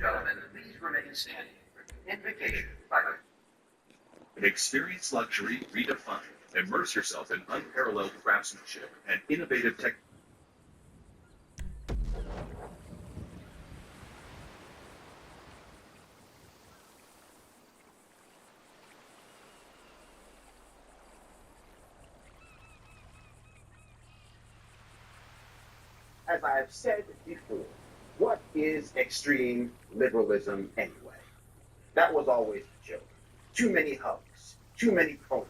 Gentlemen, please remain standing for invocation by Experience luxury redefined. Immerse yourself in unparalleled craftsmanship and innovative tech. As I have said before, what is extreme liberalism anyway? That was always the joke. Too many hugs, too many pronouns,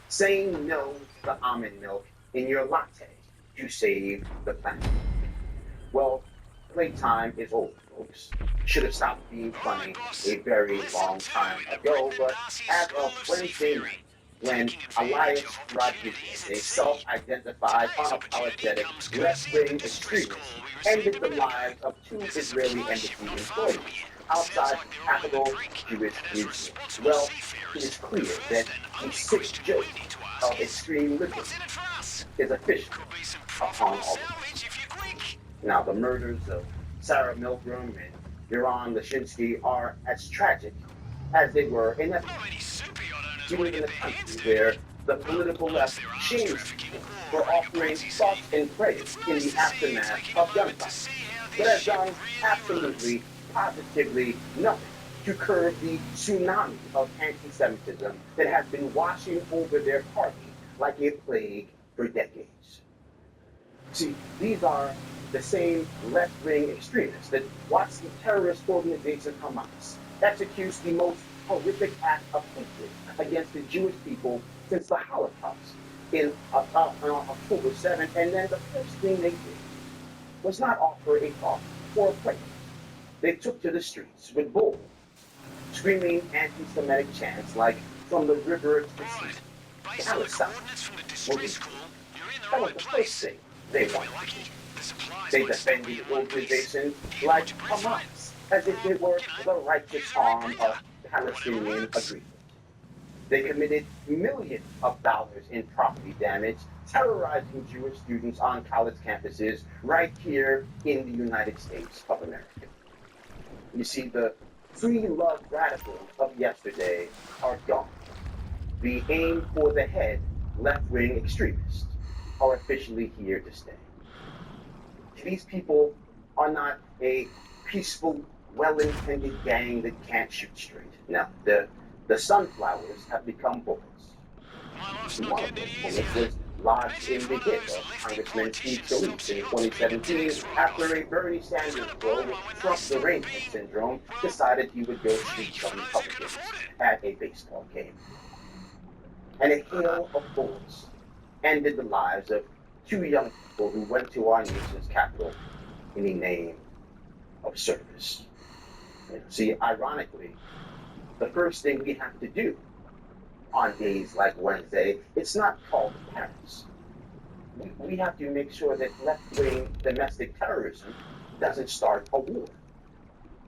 saying no to the almond milk in your latte to save the planet. Well, playtime is over, folks. Should have stopped being funny a very long time ago, but as of Wednesday night, when Elias Rodriguez, a self-identified, unapologetic left-wing extremist, ended the lives of two Israeli embassy employees outside the capital Jewish Museum. Well, it is clear that the sick joke of extreme liberalism is officially upon all of us. Now, the murders of Sarah Milgram and Yaron Lashinsky are as tragic as they were inevitable. We live in a country where the political left shames people for offering thoughts and prayers in the aftermath of gun violence, but has done absolutely, positively nothing to curb the tsunami of anti-Semitism that has been washing over their party like a plague for decades. See, these are the same left-wing extremists that watched the terrorist organization Hamas execute the most horrific act of hatred against the Jewish people since the Holocaust on October 7th, and then the first thing they did was not offer a thought or a prayer. They took to the streets with bold, screaming anti-Semitic chants like "From the river to the sea," Palestine will be free. That was the first thing they wanted to do. They defended organizations like Hamas as if they were the righteous arm of Palestinian agreement. They committed millions of dollars in property damage, terrorizing Jewish students on college campuses right here in the United States of America. You see, the free love radicals of yesterday are gone. The aim for the head left-wing extremists are officially here to stay. These people are not a peaceful, well-intended gang that can't shoot straight. No, the sunflowers have become bullets. One of those bullets was lodged in the hip of Congressman Steve Scalise in 2017 after a Bernie Sanders bro with Trump derangement syndrome decided he would go shoot some Republicans at a baseball game. And a hail of bullets ended the lives of two young people who went to our nation's capital in the name of service. See, ironically, the first thing we have to do on days like Wednesday, it's not called Paris. We have to make sure that left-wing domestic terrorism doesn't start a war.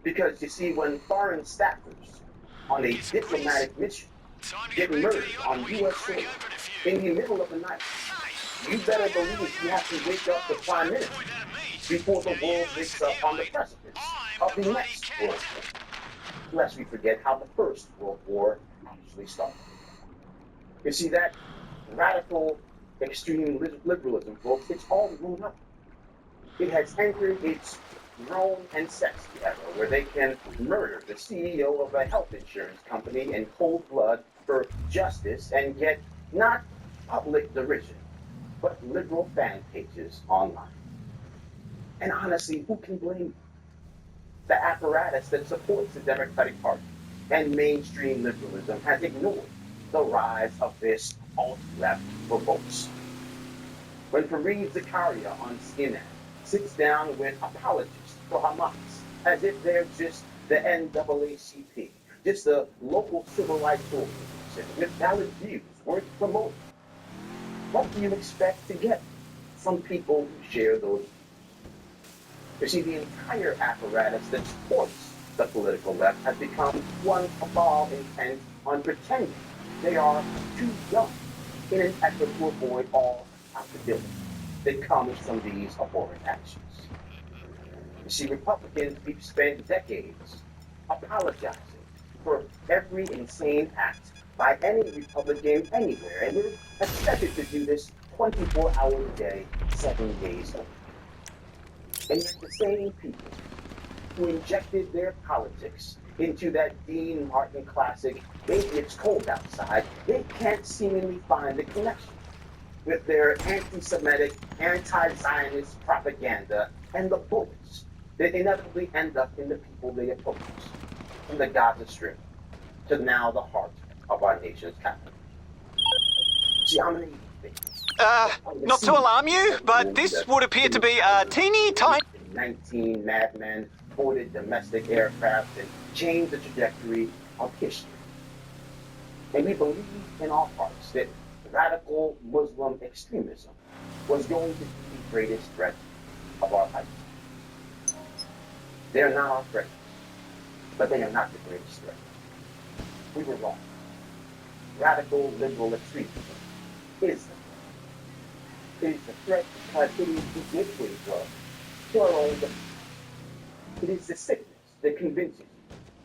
Because you see, when foreign staffers on a diplomatic mission get murdered on U.S. soil in the middle of the night, you better believe you have to wake up the Prime Minister before the world wakes up on the precipice of the next World War. Lest we forget how the First World War actually started. You see, that radical extreme liberalism, folks, it's all grown up. It has entered its grown and sexy era where they can murder the CEO of a health insurance company in cold blood for justice and get not public derision, but liberal fan pages online. And honestly, who can blame them? The apparatus that supports the Democratic Party and mainstream liberalism has ignored the rise of this alt-left revolt. When Fareed Zakaria on CNN sits down with apologists for Hamas as if they're just the NAACP, just a local civil rights organization with valid views worth promoting, what do you expect to get from people who share those views? You see, the entire apparatus that supports the political left has become one cabal intent on pretending they are too young in an effort to avoid all accountability that comes from these abhorrent actions. You see, Republicans, we've spent decades apologizing for every insane act by any Republican anywhere, and we're expected to do this 24 hours a day, 7 days a week. And yet the same people who injected their politics into that Dean Martin classic, Maybe It's Cold Outside, they can't seemingly find the connection with their anti-Semitic, anti-Zionist propaganda and the bullets that inevitably end up in the people they oppose, from the Gaza Strip to now the heart of our nation's capital. See, I'm an 80s baby. Not to alarm you, but this would appear to be a teeny tiny... 19 madmen boarded domestic aircraft and changed the trajectory of history. And we believe in our hearts that radical Muslim extremism was going to be the greatest threat of our life. They are not our threat, but they are not the greatest threat. We were wrong. Radical liberal extremism is the threat. It is the threat because it is the gateway drug to our own death. It is the sickness that convinces you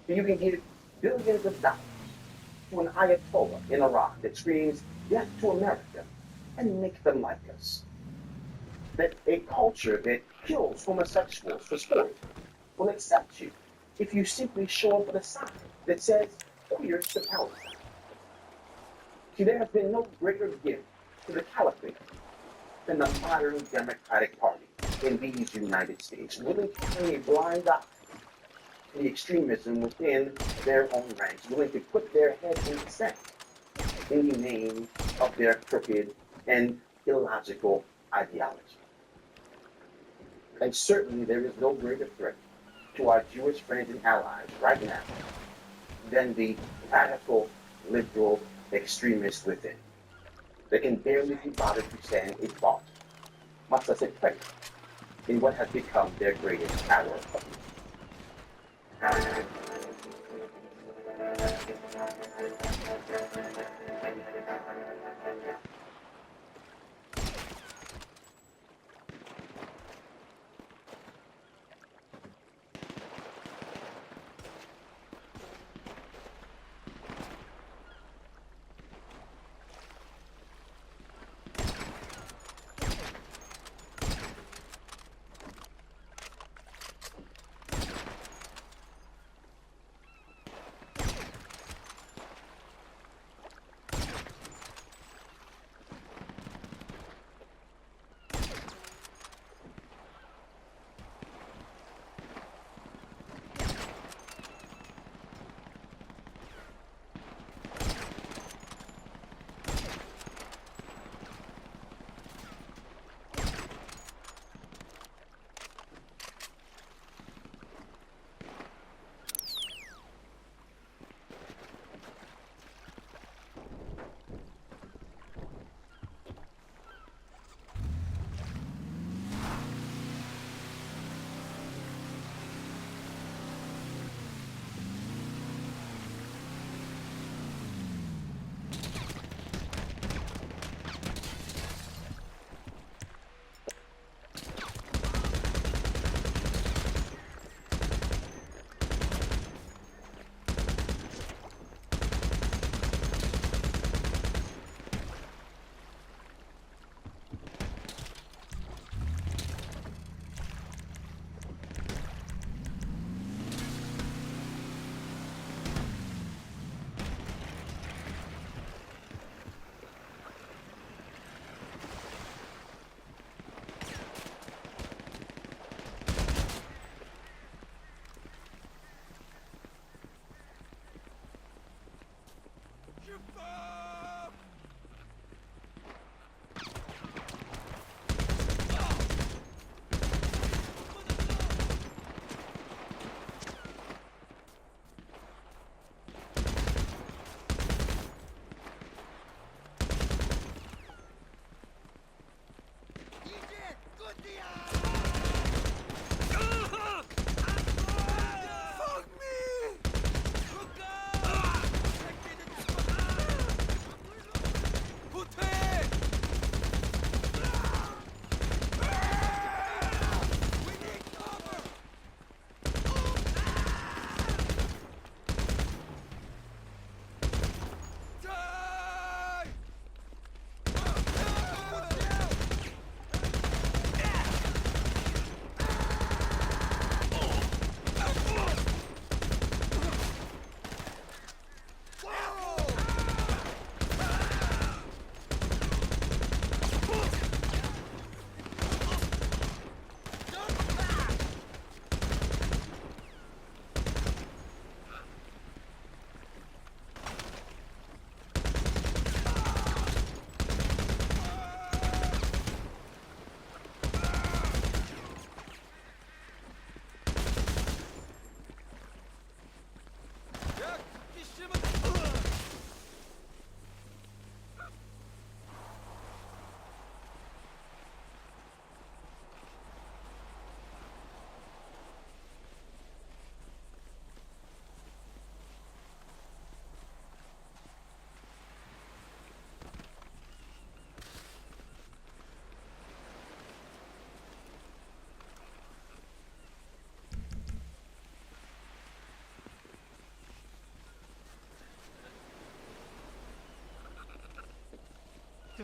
that you can give billions of dollars to an Ayatollah in Iran that screams death to America and make them like us. That a culture that kills homosexuals for sport will accept you if you simply show up with a sign that says queer to Palestine. See, there has been no greater gift to the caliphate than the modern Democratic Party in these United States, willing to turn a blind eye to the extremism within their own ranks, willing to put their head in the sand in the name of their crooked and illogical ideology. And certainly there is no greater threat to our Jewish friends and allies right now than the radical liberal extremists within. They can barely be bothered to stand a thought, much less a pregnant, in what has become their greatest hour of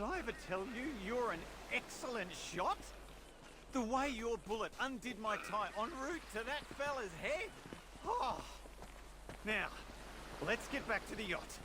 I ever tell you you're an excellent shot? The way your bullet undid my tie en route to that fella's head. Oh. Now, let's get back to the yacht.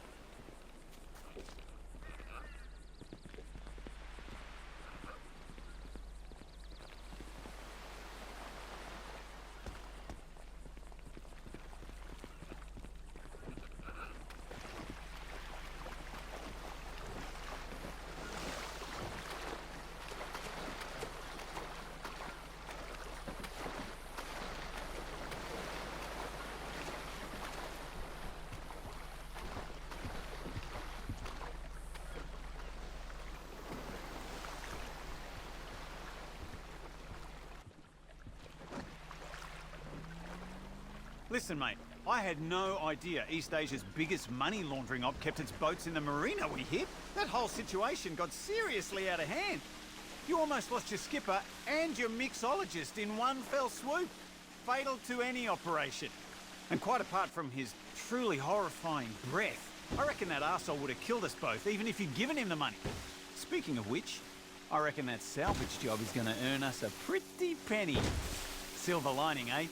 Listen, mate, I had no idea East Asia's biggest money laundering op kept its boats in the marina we hit. That whole situation got seriously out of hand. You almost lost your skipper and your mixologist in one fell swoop. Fatal to any operation. And quite apart from his truly horrifying breath, I reckon that arsehole would have killed us both, even if you'd given him the money. Speaking of which, I reckon that salvage job is going to earn us a pretty penny. Silver lining, eh?